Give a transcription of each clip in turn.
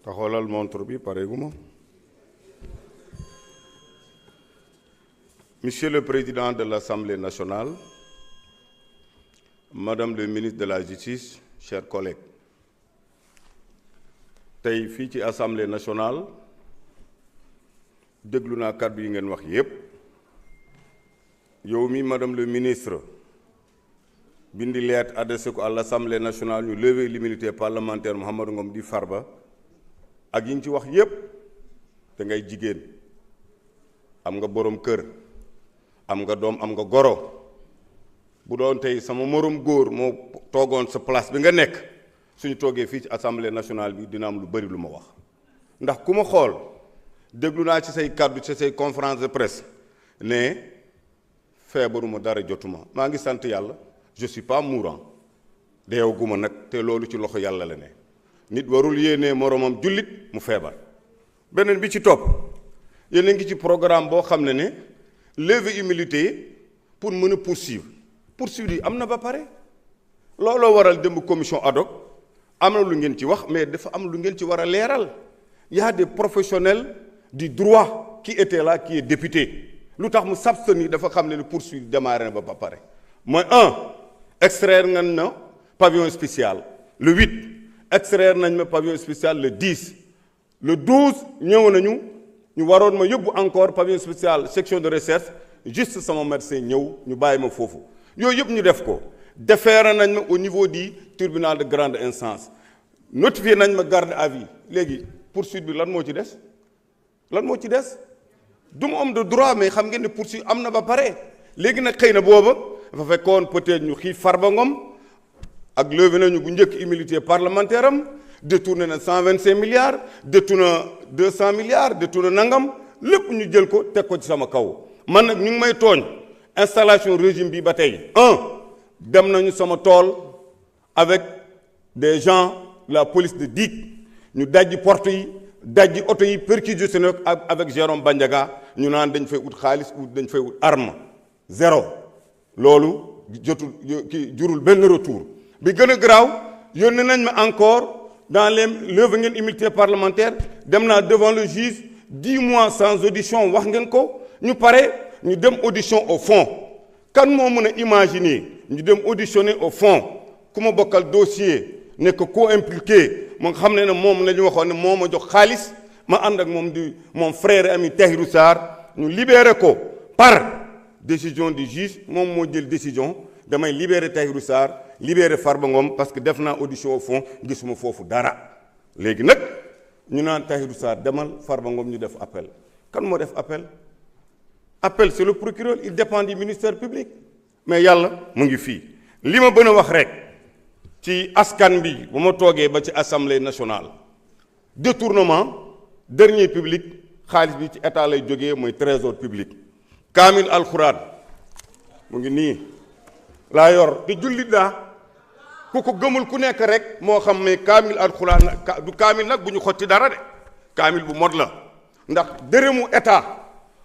taxawalal montre bi pareeguma. Monsieur le Président de l'Assemblée nationale, Madame le ministre de la Justice, chers collègues, tey fii ci Assemblée nationale déglu naa kàddu yi ngeen wax yépp. yow mi Madame le ministre bindi lettre adressé ko à l'Assemblée nationale ñu lever l'immunité parlementaire Mouhamadou Ngom di Farba ak yi ñu ci wax yépp te ngay jigéen am nga borom kër am nga doom am nga goro bu doon tey sama morom góor moo toogoon sa place bi nga nekk suñu toogee fii ci Assemblée nationale bi dina am lu bari lu ma wax ndax ku ma xool déglu naa ci say kàddu ci say conférence de presse ne feebaruma dara jotuma maa ngi sant yàlla je suis pas mourant deewaguma nag te loolu ci loxo yàlla la ne nit warul yéenee moromam jullit mu feebar. beneen bi ci topp yéen a ngi ci programme boo xam ne lever immunité pour mën a poursuivre yi am na ba pare looloo waral démb commission ad hoc am na lu ngeen ci wax mais dafa am lu ngeen ci war a leeral. Il y a des professionnels du droit qui étaient là qui est député lu tax mu s'abstenir dafa xam ne poursuite démarré na ba pare mooy extraire nañ na pavillon spécial le 8 extraire nañ ma pavillon spécial le 10 le 12 ñëw nañu ñu waroon ma yóbbu encore pavillon spécial section de recherche juste sama médecin ñëw ñu bàyyi ma foofu yooyu yëpp ñu def ko déféré nañ ma au niveau du tribunal de grande instance notifié nañ ma garde à vue léegi poursuite bi lan moo ci des du ma homme de droit mais xam ngeen ne poursuite am na ba pare léegi nag xëy na booba dafa fekkoon peut-être ñu xiif Farba Ngom ak levé nañu bu njëkk immunité parlementaire am détourné na 125 milliards détourné 200 milliards détourné nangam lépp ñu jël ko teg ko ci sama kaw man nag ñu ngi may tooñ installation régime bi ba tey dem nañu sama tool avec des gens la police de DIC ñu dajji porte yi dajji oto yi perquisitionné avec Jérôme Bandiaga ñu naan dañ fay ut xaalis ou dañ fay ut arme zéro loolu jotul jurul benn retour bi gën a garaaw yónnee nañ ma encore dans les lever ngeen immunité parlementaire dem naa devant le juge 10 mois sans audition wax ngeen ko ñu pare ñu dem audition au fond kan moo mën a imaginer ñu dem auditionner au fond ku ma bokkal dossier nekk co-impliqué moo nga xam ne moom la ñu waxoon ne moo ma jox xaalis ma ànd ak moom di moom frère ami Tahirou Sarr ñu libéré ko par décision du juge moom moo jël décision damay libéré Tahirou Sarr libéré Farba Ngom parce que def naa audition au fond gisuma foofu dara léegi nag ñu naan Tahirou Sarr demal Farba Ngom ñu def appel kan moo def appel c'est le procureur il dépend du ministère public mais yàlla mu ngi fii li ma bën a wax rek ci askan bi bu ma toogee ba ci assemblée nationale détournement dernier public xaalis bi ci état lay jógee mooy trésor public kaamil alxuraan mu ngi nii laa yor te jullit laa ku ko gëmul ku nekk rek moo xam ne kaamil alxuraan du kaamil nag bu ñu xotti dara de kaamil bu mod la ndax dërëmu état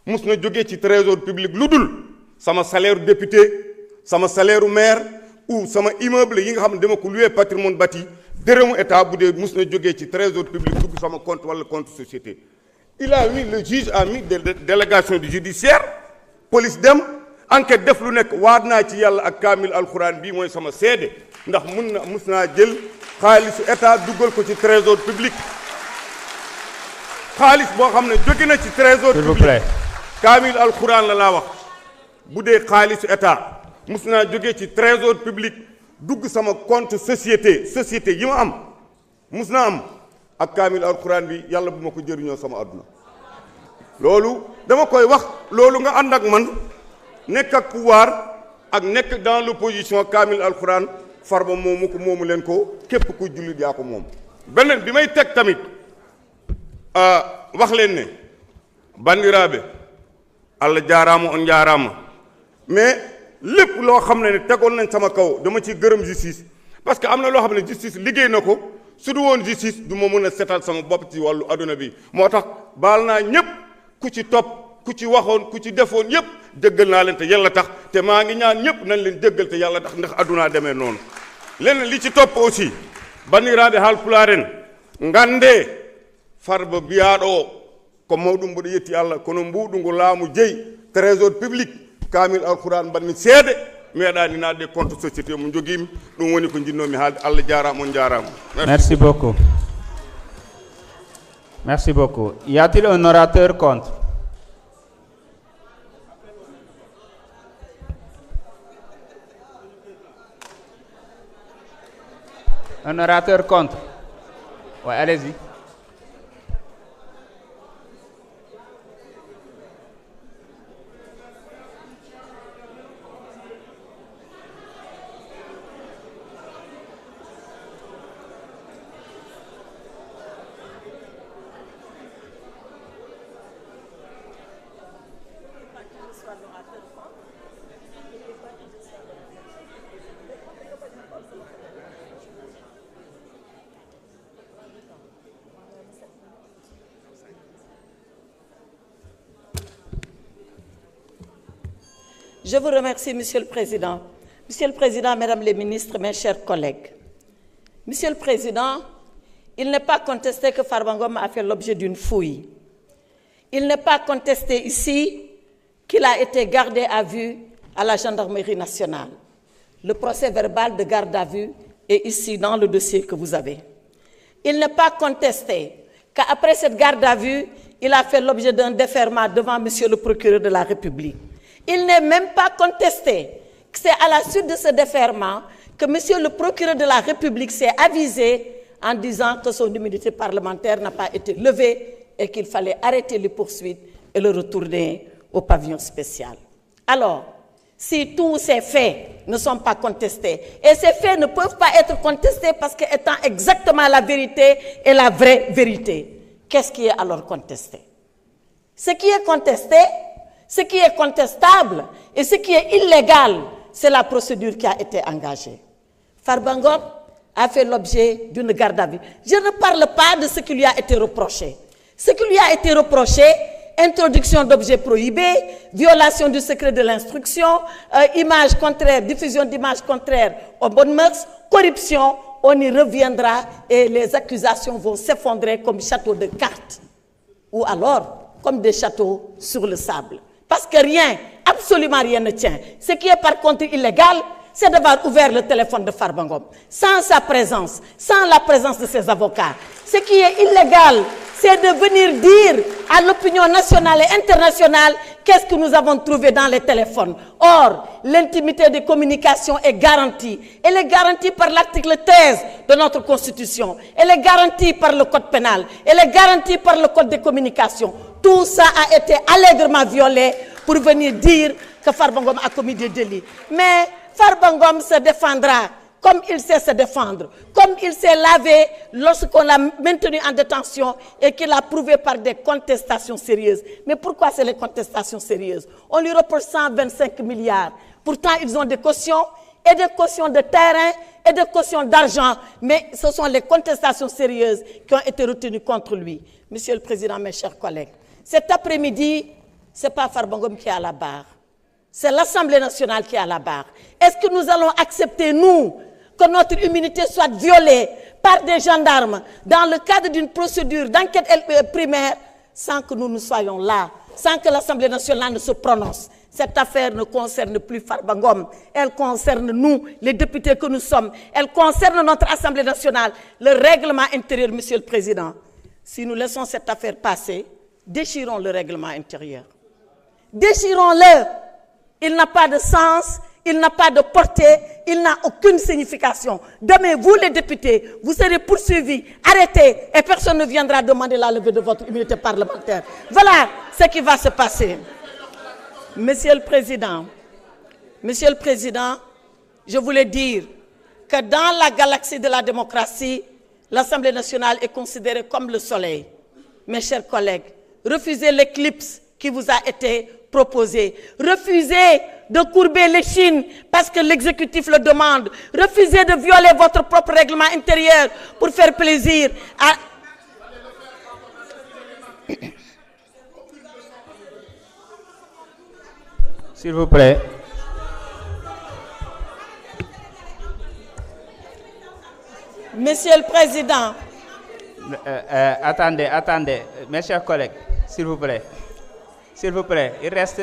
mus na jógee ci trésor public lu dul sama salaire député sama salaire maire ou sama immeuble yi nga xam ne dama ko loué patrimoine bâti dërëmu état bu dee mus na jógee ci trésor public dugg sama compte wala compte société il a mis le juge a mis des délégations du judiciaire police dem enquête def lu nekk waat naa ci yàlla ak kaamil alxuraan bii mooy sama seede ndax mus naa jël xaalisu état duggal ko ci trésor public xaalis boo xam ne jóge na ci trésor public kaamil alxuraan la laa wax bu dee xaalisu état mus naa jógee ci trésor public dugg sama compte société yi ma am mus naa am ak kaamil alxuraan bi yàlla bu ma ko jëriñoo sama àdduna loolu dama koy wax loolu nga ànd ak man nekk ak pouvoir ak nekk dans l'opposition kaamil alxuraan Farba moomu ko moomu leen ko képp ku jullit yaa ko moom beneen bi may teg tamit wax leen ne bandiraabe Allah jaaraama on jaaraama mais lépp loo xam ne tegoon nañ sama kaw dama ci gërëm justice parce que am na loo xam ne justice liggéey na ko su du woon justice du ma mën a setal sama bopp ci wàllu adduna bi moo tax baal naa ñëpp ku ci topp ku ci waxoon ku ci defoon yëpp jéggal naa leen te yàlla tax te maa ngi ñaan ñëpp nañ leen jéggal te yàlla tax ndax addunaa demee noonu leneen li ci topp aussi bandiraaɓe haalpulaaren ngande Farba biyaɗo ko mawɗum mboɗo yetti Allah kono mbuɗu ngu laamu jeeyi trésor public kamil alquran banmi seede meeɗani nadde compte société mo joguimi ɗum woni ko jinnomi haalde Allah jarama on jarama. Merci beaucoup. Merci beaucoup. Y a-t-il un orateur contre? Un orateur contre? Oui, allez-y. Je vous remercie, Monsieur le Président. Monsieur le Président, Mesdames les ministres, mes chers collègues. Monsieur le Président, il n'est pas contesté que Farba Ngom a fait l'objet d'une fouille. Il n'est pas contesté ici qu'il a été gardé à vue à la gendarmerie nationale. Le procès verbal de garde à vue est ici dans le dossier que vous avez. Il n'est pas contesté qu'après cette garde à vue, il a fait l'objet d'un déferment devant Monsieur le procureur de la République. Il n'est même pas contesté que c'est à la suite de ce déferment que Monsieur le procureur de la République s'est avisé en disant que son immunité parlementaire n'a pas été levée et qu'il fallait arrêter les poursuites et le retourner au pavillon spécial. Alors, si tous ces faits ne sont pas contestés, et ces faits ne peuvent pas être contestés parce qu'étant exactement la vérité et la vraie vérité, qu'est-ce qui est alors contesté? Ce qui est contesté, ce qui est contestable et ce qui est illégal, c'est la procédure qui a été engagée. Farba Ngom a fait l'objet d'une garde à vue. Je ne parle pas de ce qui lui a été reproché. Ce qui lui a été reproché, introduction d'objets prohibés, violation du secret de l'instruction, images contraires, diffusion d'images contraires aux bonnes mœurs, corruption, on y reviendra et les accusations vont s'effondrer comme châteaux de cartes ou alors comme des châteaux sur le sable. Parce que rien, absolument rien ne tient. Ce qui est par contre illégal, c'est d'avoir ouvert le téléphone de Farba Ngom sans sa présence, sans la présence de ses avocats. Ce qui est illégal, c'est de venir dire à l'opinion nationale et internationale qu'est-ce que nous avons trouvé dans les téléphones. Or, l'intimité des communications est garantie. Elle est garantie par l'article 13 de notre Constitution. Elle est garantie par le Code pénal. Elle est garantie par le Code des communications. Tout ça a été allègrement violé pour venir dire que Farba Ngom a commis des délits. Mais Farba Ngom se défendra comme il sait se défendre, comme il s'est lavé lorsqu'on l'a maintenu en détention et qu'il a prouvé par des contestations sérieuses. Mais pourquoi c'est les contestations sérieuses? On lui reproche 125 milliards. Pourtant, ils ont des cautions et des cautions de terrain et des cautions d'argent. Mais ce sont les contestations sérieuses qui ont été retenues contre lui. Monsieur le Président, mes chers collègues, cet après-midi, ce n'est pas Farba Ngom qui est à la barre. C'est l'Assemblée nationale qui est à la barre. Est-ce que nous allons accepter, nous, que notre immunité soit violée par des gendarmes dans le cadre d'une procédure d'enquête primaire sans que nous ne soyons là, sans que l'Assemblée nationale ne se prononce? Cette affaire ne concerne plus Farba Ngom, elle concerne nous, les députés que nous sommes, elle concerne notre Assemblée nationale, le règlement intérieur, Monsieur le Président. Si nous laissons cette affaire passer, déchirons le règlement intérieur. Déchirons-le. Il n'a pas de sens, il n'a pas de portée, il n'a aucune signification. Demain, vous les députés, vous serez poursuivis, arrêtés, et personne ne viendra demander la levée de votre immunité parlementaire. Voilà ce qui va se passer. Monsieur le Président, je voulais dire que dans la galaxie de la démocratie, l'Assemblée nationale est considérée comme le soleil. Mes chers collègues, refusez l'éclipse qui vous a été proposé. Refusez de courber l'échine parce que l'exécutif le demande. Refusez de violer votre propre règlement intérieur pour faire plaisir à... S'il vous plaît. Monsieur le Président, Attendez, mes chers collègues, s'il vous plaît. S'il vous plaît, il reste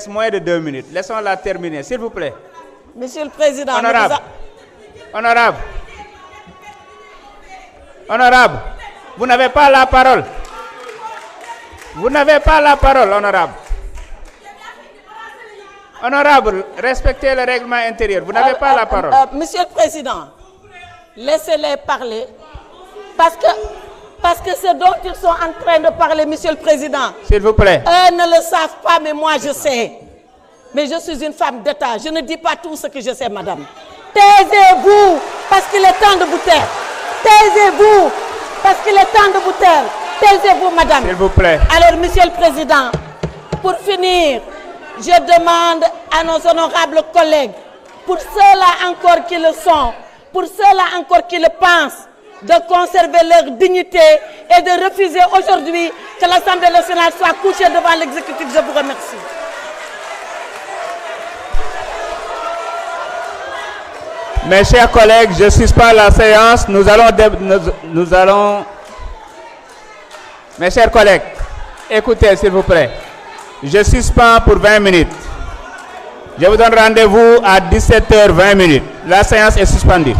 moins de 2 minutes. Laissons-la terminer, s'il vous plaît. Monsieur le Président, Honorable, vous n'avez pas la parole. Vous n'avez pas la parole, honorable. Honorable, respectez le règlement intérieur. Vous n'avez pas la parole. Monsieur le Président, laissez-les parler. Parce que ce dont ils sont en train de parler, Monsieur le Président. S'il vous plaît. Eux ne le savent pas, mais moi je sais. Mais je suis une femme d'État. Je ne dis pas tout ce que je sais, madame. Taisez-vous, parce qu'il est temps de vous taire. Taisez-vous, parce qu'il est temps de vous taire. Taisez-vous, madame. S'il vous plaît. Alors, Monsieur le Président, pour finir, je demande à nos honorables collègues, pour ceux-là encore qui le sont, pour ceux-là encore qui le pensent, de conserver leur dignité et de refuser aujourd'hui que l'Assemblée nationale soit couchée devant l'exécutif. Je vous remercie. Mes chers collègues, je suspends la séance. Nous allons... Mes chers collègues, écoutez s'il vous plaît. Je suspends pour 20 minutes. Je vous donne rendez-vous à 17h20. La séance est suspendue.